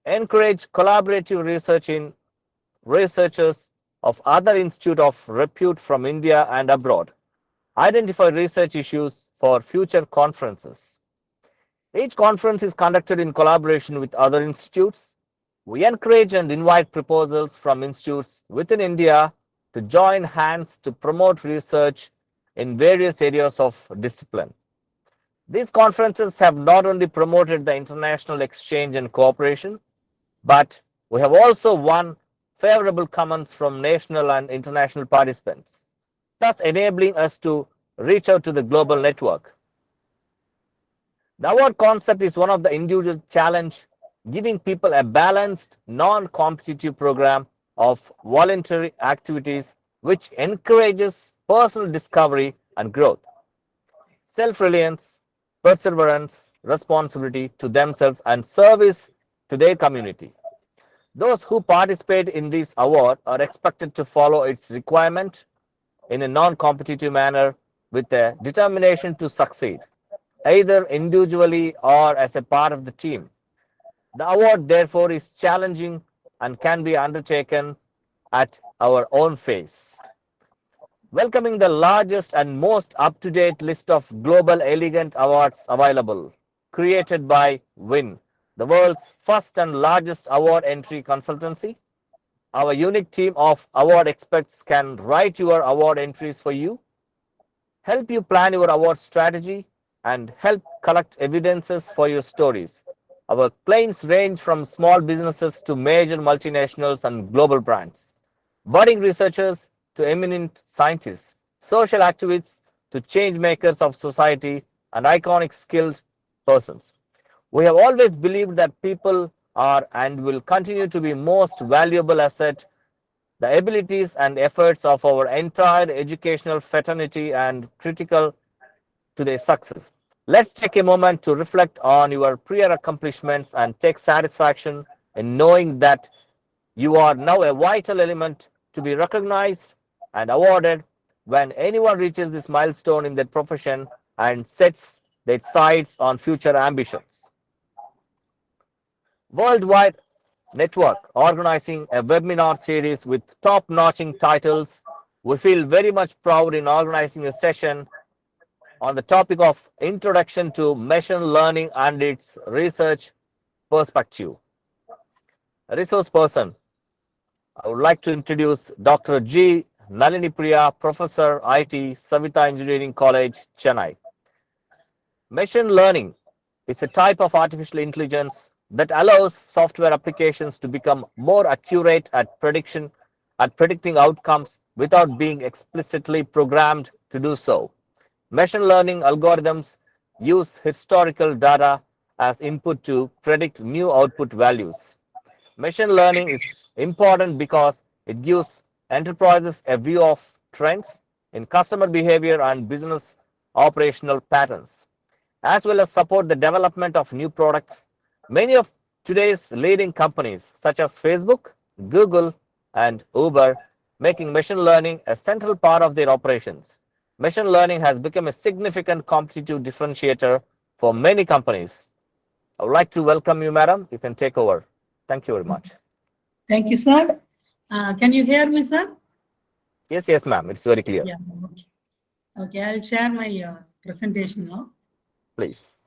encourage collaborative research in researchers of other institutes of repute from India and abroad, identify research issues for future conferences. Each conference is conducted in collaboration with other institutes. We encourage and invite proposals from institutes within India to join hands to promote research in various areas of discipline. These conferences have not only promoted the international exchange and cooperation, but we have also won favorable comments from national and international participants, thus enabling us to reach out to the global network. The award concept is one of the individual challenge, giving people a balanced, non-competitive program of voluntary activities which encourages personal discovery and growth, self-reliance, perseverance, responsibility to themselves and service to their community. Those who participate in this award are expected to follow its requirement in a non-competitive manner with a determination to succeed, either individually or as a part of the team. The award, therefore, is challenging and can be undertaken at our own pace. Welcoming the largest and most up-to-date list of global elegant awards available, created by WWIN, the world's first and largest award entry consultancy. Our unique team of award experts can write your award entries for you, help you plan your award strategy, and help collect evidences for your stories. Our clients range from small businesses to major multinationals and global brands, budding researchers to eminent scientists, social activists to change makers of society, and iconic skilled persons. We have always believed that people are and will continue to be most valuable asset. The abilities and efforts of our entire educational fraternity and critical to their success. Let's take a moment to reflect on your prior accomplishments and take satisfaction in knowing that you are now a vital element to be recognized and awarded when anyone reaches this milestone in their profession and sets their sights on future ambitions. Worldwide network organizing a webinar series with top-notching titles. We feel very much proud in organizing a session on the topic of Introduction to Machine Learning and its Research Perspective. A resource person, I would like to introduce Dr. G.Nalinipriya, Professor, IT, Saveetha Engineering College, Chennai. Machine learning is a type of artificial intelligence that allows software applications to become more accurate at predicting outcomes without being explicitly programmed to do so. Machine learning algorithms use historical data as input to predict new output values. Machine learning is important because it gives enterprises a view of trends in customer behavior and business operational patterns, as well as support the development of new products. Many of today's leading companies, such as Facebook, Google, and Uber, making machine learning a central part of their operations. Machine learning has become a significant competitive differentiator for many companies. I would like to welcome you, madam. You can take over. Thank you very much. Thank you, sir. Can you hear me, sir? Yes, ma'am. It's very clear. Yeah. Okay, I'll share my presentation now. Please.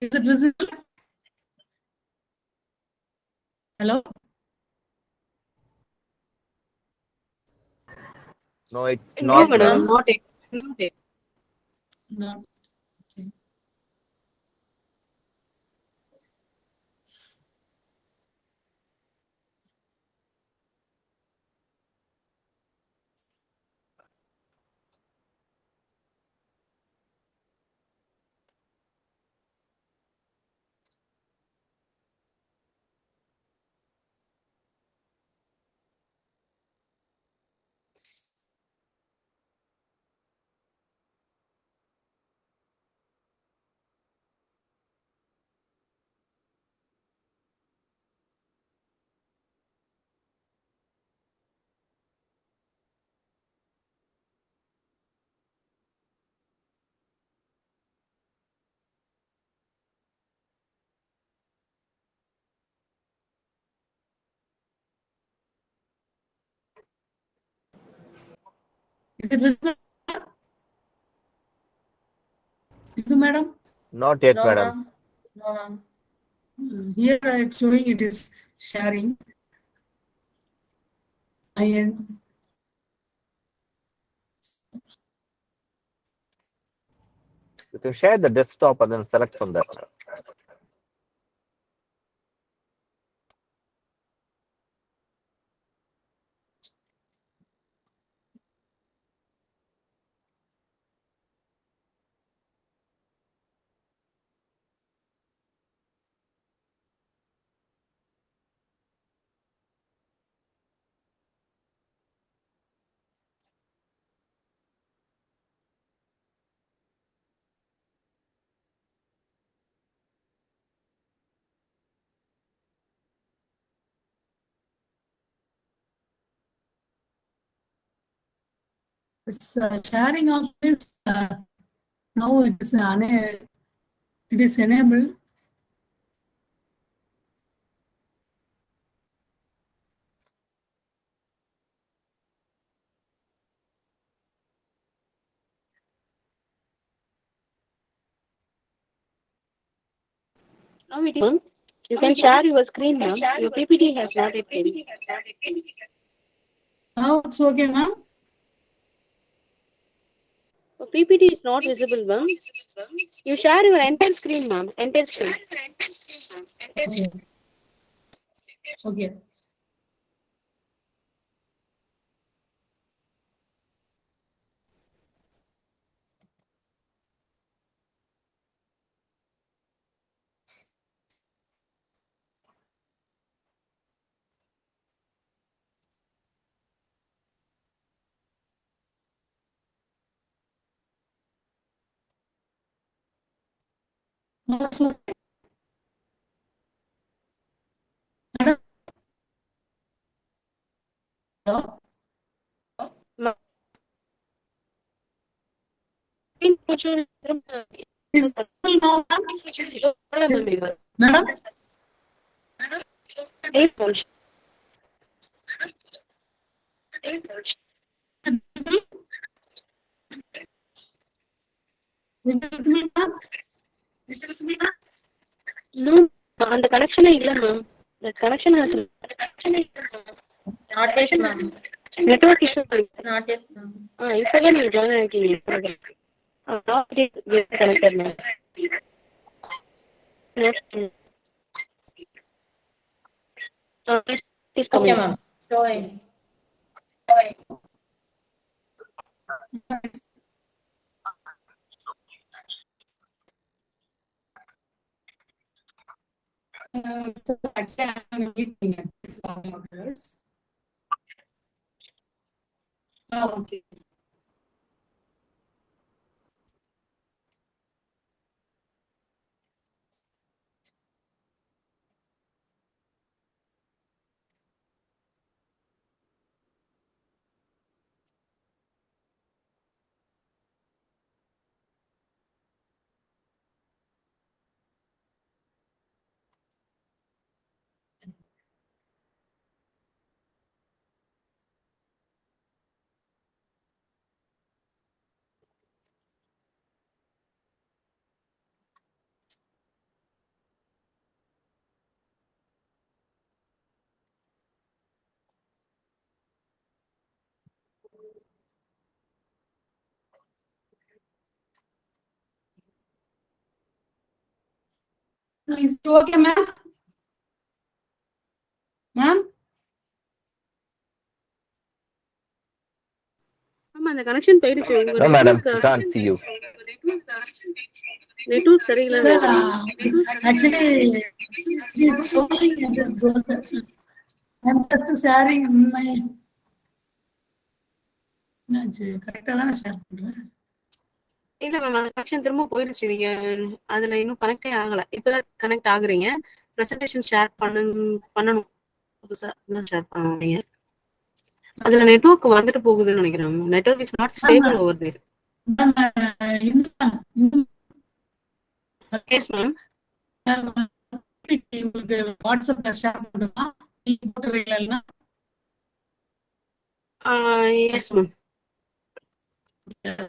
Is it visible? Hello? No, it's No, not, Yes, madam, ma'am. ma'am. not it. Not it. No. Okay. Is it visible? Indu madam? Not yet, No, madam. ma'am. No, ma'am. Here it's showing it is sharing. And You can share the desktop and then select from that. this sharing of this now it is enabled. Now it is. You can share your screen, ma'am. Your PPT has not yet came. Now it's okay, ma'am. Your PPT is not visible, ma'am. You share your entire screen, ma'am. Entire screen. Okay. Okay. Now it's okay. Madam. Hello? Ma'am. Screen control. Is it now, ma'am? Madam? Yes, ma'am. Is it visible, ma'am? No, and the connection is not, ma'am. The connection has Not yet, ma'am. network issue. Not yet, ma'am. If again you join again. Now it is connected, ma'am. Next. It is Okay, coming. ma'am. Showing. So actually, I'm looking at this orders. Oh, okay. Is it okay, ma'am? Ma'am? Ma'am, அந்த connection போயிடுச்சு உங்க No, madam. Network We can't see you. Network சரியில்லை Sir, actually, it is showing in this browser. I'm just sharing my. கரெக்டாக தான் share பண்ணுறேன். இல்ல ma'am அந்த connection திரும்ப போயிடுச்சு நீங்க அதுல இன்னும் கனெக்டே ஆகல இப்பதான் கனெக்ட் ஆகுறீங்க பிரசன்டேஷன் ஷேர் பண்ணணும் புதுசா ஷேர் பண்ணுவீங்க அதுல நெட்வொர்க் வந்துட்டு போகுதுன்னு நினைக்கிறேன் network is not stable over there yes ma'am உங்களுக்கு வாட்ஸ்அப்ல ஷேர் பண்ணுமா நீங்க போட்டுறீங்களா எஸ் மேம் uh,